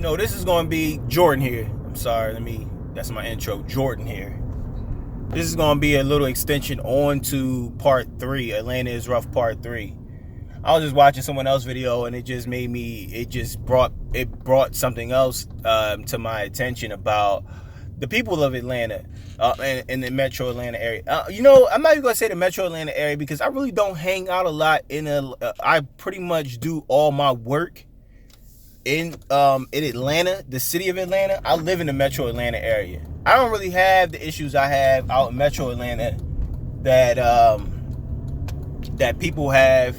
No, this is going to be Jordan here. I'm sorry, that's my intro. Jordan here. This is going to be a little extension on to part 3. Atlanta is rough part 3. I was just watching someone else's video and it brought something else to my attention about the people of Atlanta and in the metro Atlanta area. I'm not even going to say the metro Atlanta area because I really don't hang out a lot I pretty much do all my work in Atlanta, the city of Atlanta. I live in the metro Atlanta area. I don't really have the issues I have out in metro Atlanta that people have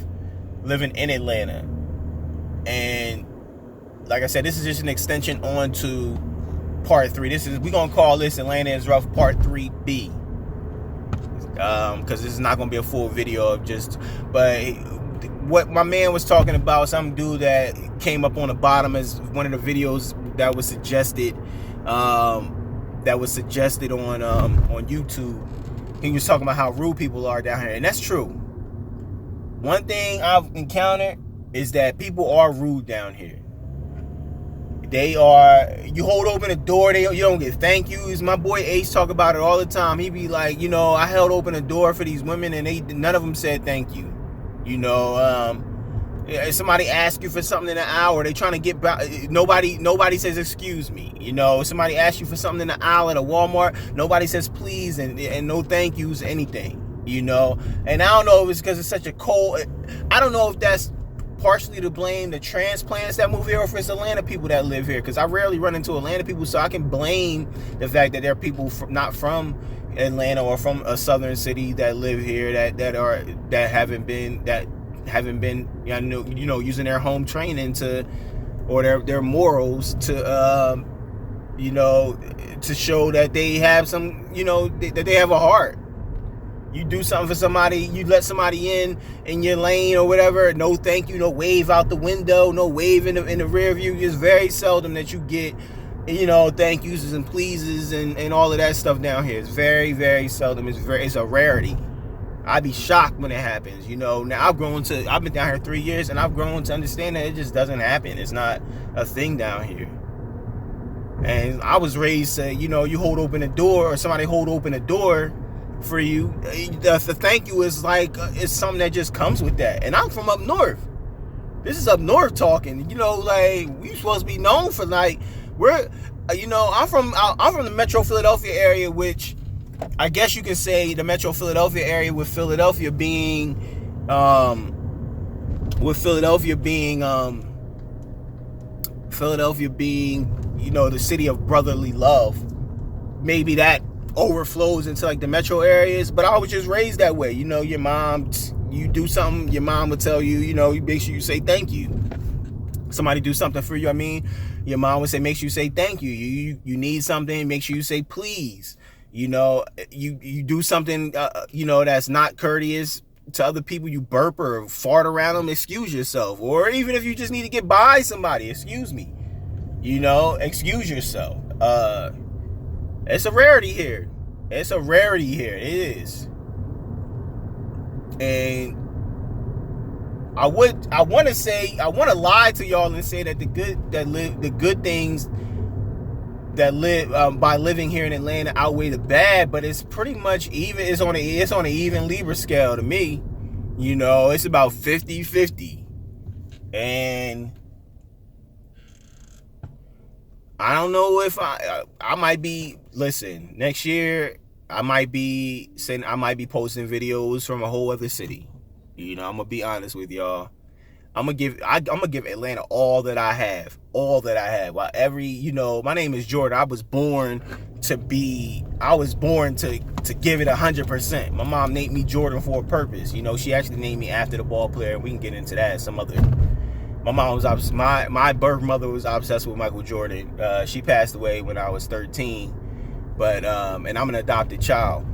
living in Atlanta. And like I said, this is just an extension on to part 3. We're gonna call this Atlanta is Rough part 3B. Because this is not gonna be a full video of but what my man was talking about, some dude that came up on the bottom as one of the videos that was suggested on YouTube. He was talking about how rude people are down here, and that's true. One thing I've encountered is that people are rude down here. You hold open a door, you don't get thank yous. My boy Ace talk about it all the time. He be like, I held open a door for these women and none of them said thank you. Somebody asks you for something in an hour, they trying to get back. Nobody says excuse me. Somebody asks you for something in the aisle at a Walmart, nobody says please and no thank yous, anything. And I don't know if it's because it's such a cold. I don't know if that's partially to blame the transplants that move here or if it's Atlanta people that live here, because I rarely run into Atlanta people, so I can blame the fact that there are people not from Atlanta or from a southern city that live here that haven't been using their home training or their morals to show that they have some, that they have a heart. You do something for somebody, you let somebody in your lane or whatever, no thank you, no wave out the window, no wave in the rear view. It's very seldom that you get, thank yous and pleases and all of that stuff down here. It's very, very seldom. It's a rarity. I'd be shocked when it happens. Now I've been down here 3 years and I've grown to understand that it just doesn't happen. It's not a thing down here. And I was raised to, you hold open a door or somebody hold open a door for you, the thank you is like it's something that just comes with that. And I'm from up north. This is up north talking. We supposed to be known for I'm from the Metro Philadelphia area, which I guess you can say the Metro Philadelphia area with Philadelphia being the city of brotherly love. Maybe that overflows into like the metro areas, but I was just raised that way. Your mom, you do something, your mom would tell you, you make sure you say thank you. Somebody do something for you, your mom would say make sure you say thank you. You need something, make sure you say please. You do something that's not courteous to other people, you burp or fart around them, excuse yourself. Or even if you just need to get by somebody, excuse me, excuse yourself. It's a rarity here. It is. And I want to lie to y'all and say that the good things that live by living here in Atlanta outweigh the bad, but it's pretty much even. It's on an even Libra scale to me. It's about 50-50. And I don't know if I might be, listen, next year I might be posting videos from a whole other city. I'm gonna be honest with y'all. I'm gonna give Atlanta all that I have. While my name is Jordan. I was born to give it 100%. My mom named me Jordan for a purpose. She actually named me after the ball player, and we can get into that some other. My mom was my birth mother was obsessed with Michael Jordan. She passed away when I was 13, but and I'm an adopted child.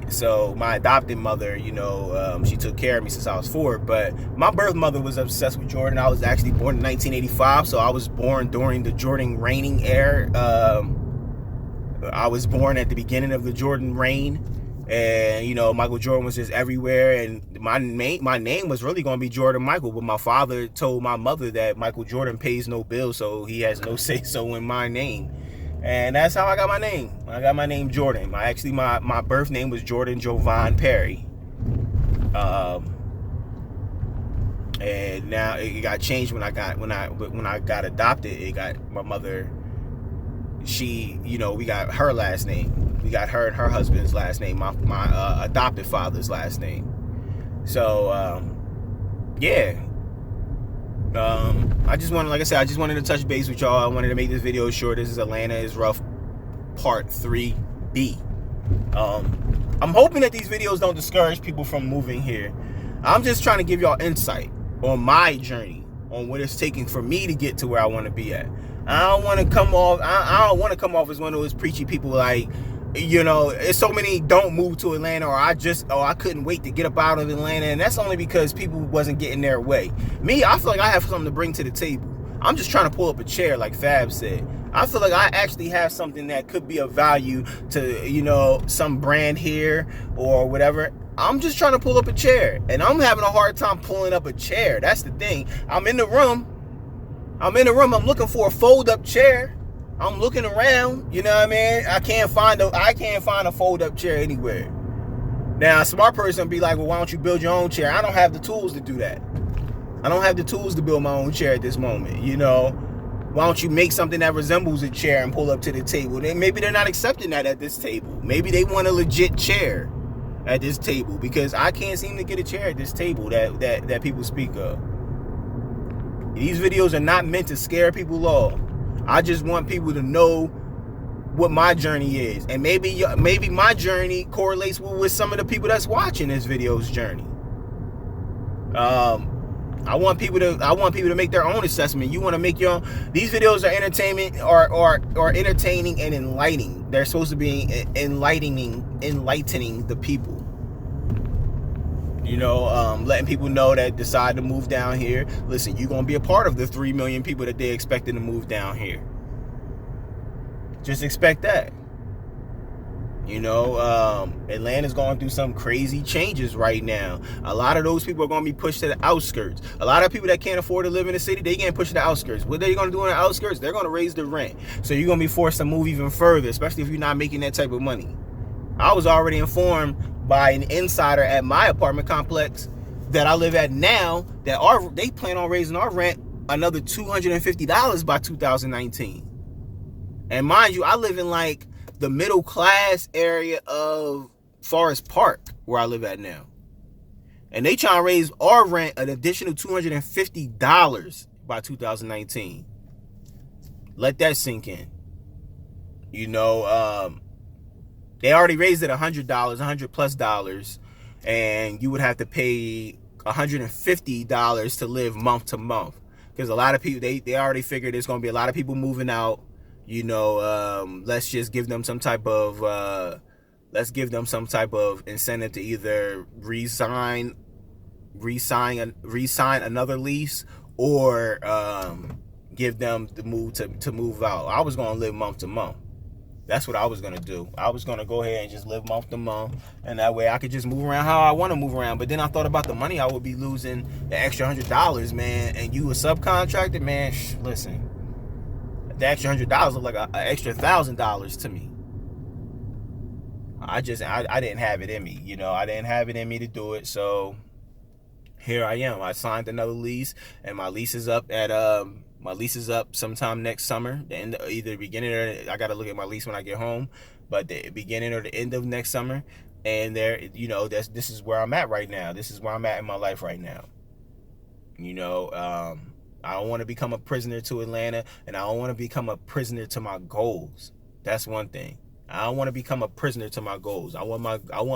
So my adopted mother, she took care of me since I was 4. But my birth mother was obsessed with Jordan. I was actually born in 1985, so I was born during the Jordan reigning era. I was born at the beginning of the Jordan reign. And you know, Michael Jordan was just everywhere, and my name was really going to be Jordan Michael, but my father told my mother that Michael Jordan pays no bills, so he has no say so in my name. And that's how I got my name. I got my name Jordan. My birth name was Jordan Jovan Perry. And now it got changed when I got adopted. It got my mother. She, you know, we got her last name. We got her and her husband's last name. My adopted father's last name. So yeah. I just wanted, like I said, I just wanted to touch base with y'all. I wanted to make this video short. This is Atlanta is Rough Part 3B. I'm hoping that these videos don't discourage people from moving here. I'm just trying to give y'all insight on my journey, on what it's taking for me to get to where I want to be at. I don't want to come off. I don't want to come off as one of those preachy people like, you know, it's so many don't move to Atlanta, or I couldn't wait to get up out of Atlanta, and that's only because people wasn't getting their way. Me, I feel like I have something to bring to the table. I'm just trying to pull up a chair, like Fab said. I feel like I actually have something that could be of value to, you know, some brand here or whatever. I'm just trying to pull up a chair, and I'm having a hard time pulling up a chair. That's the thing. I'm in the room. I'm looking for a fold-up chair. I'm looking around, you know what I mean? I can't find a fold-up chair anywhere. Now, a smart person be like, well, why don't you build your own chair? I don't have the tools to do that. I don't have the tools to build my own chair at this moment, you know? Why don't you make something that resembles a chair and pull up to the table? Maybe they're not accepting that at this table. Maybe they want a legit chair at this table, because I can't seem to get a chair at this table that people speak of. These videos are not meant to scare people off. I just want people to know what my journey is, and maybe my journey correlates with some of the people that's watching this video's journey. I want people to make their own assessment. You want to make your own. These videos are entertainment or entertaining and enlightening. They're supposed to be enlightening the people. You know, letting people know that decide to move down here. Listen, you're going to be a part of the 3 million people that they expecting to move down here. Just expect that. You know, Atlanta's going through some crazy changes right now. A lot of those people are going to be pushed to the outskirts. A lot of people that can't afford to live in the city, they getting pushed to the outskirts. What they're going to do in the outskirts? They're going to raise the rent. So you're going to be forced to move even further, especially if you're not making that type of money. I was already informed by an insider at my apartment complex that I live at now that they plan on raising our rent another $250 by 2019. And mind you, I live in like the middle class area of Forest Park where I live at now. And they trying to raise our rent an additional $250 by 2019. Let that sink in. You know, they already raised it $100, $100+ and you would have to pay $150 to live month to month. Because a lot of people, they already figured there's going to be a lot of people moving out. You know, let's just give them some type of incentive to either re-sign another lease, or give them the move to move out. I was going to live month to month. That's what I was going to do. I was going to go ahead and just live month to month, and that way I could just move around how I want to move around. But then I thought about the money I would be losing, the extra $100, man. And you a subcontractor, man, listen, the extra $100 look like an extra $1,000 to me. I didn't have it in me, you know. I didn't have it in me to do it, so here I am. I signed another lease, and my lease is up sometime next summer. Either the beginning or I gotta look at my lease when I get home, but the beginning or the end of next summer. And there, you know, this is where I'm at right now. This is where I'm at in my life right now. You know, I don't want to become a prisoner to Atlanta, and I don't want to become a prisoner to my goals. That's one thing. I don't want to become a prisoner to my goals. I want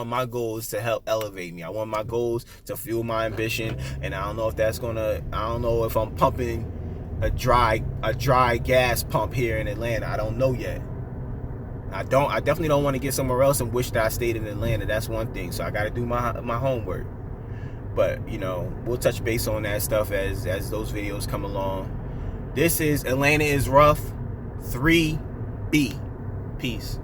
my goals to help elevate me. I want my goals to fuel my ambition. And I don't know if I'm pumping a dry gas pump here in Atlanta. I don't know yet. I definitely don't want to get somewhere else and wish that I stayed in Atlanta. That's one thing. So I got to do my homework. But, you know, we'll touch base on that stuff as those videos come along. This is Atlanta is Rough 3B. Peace.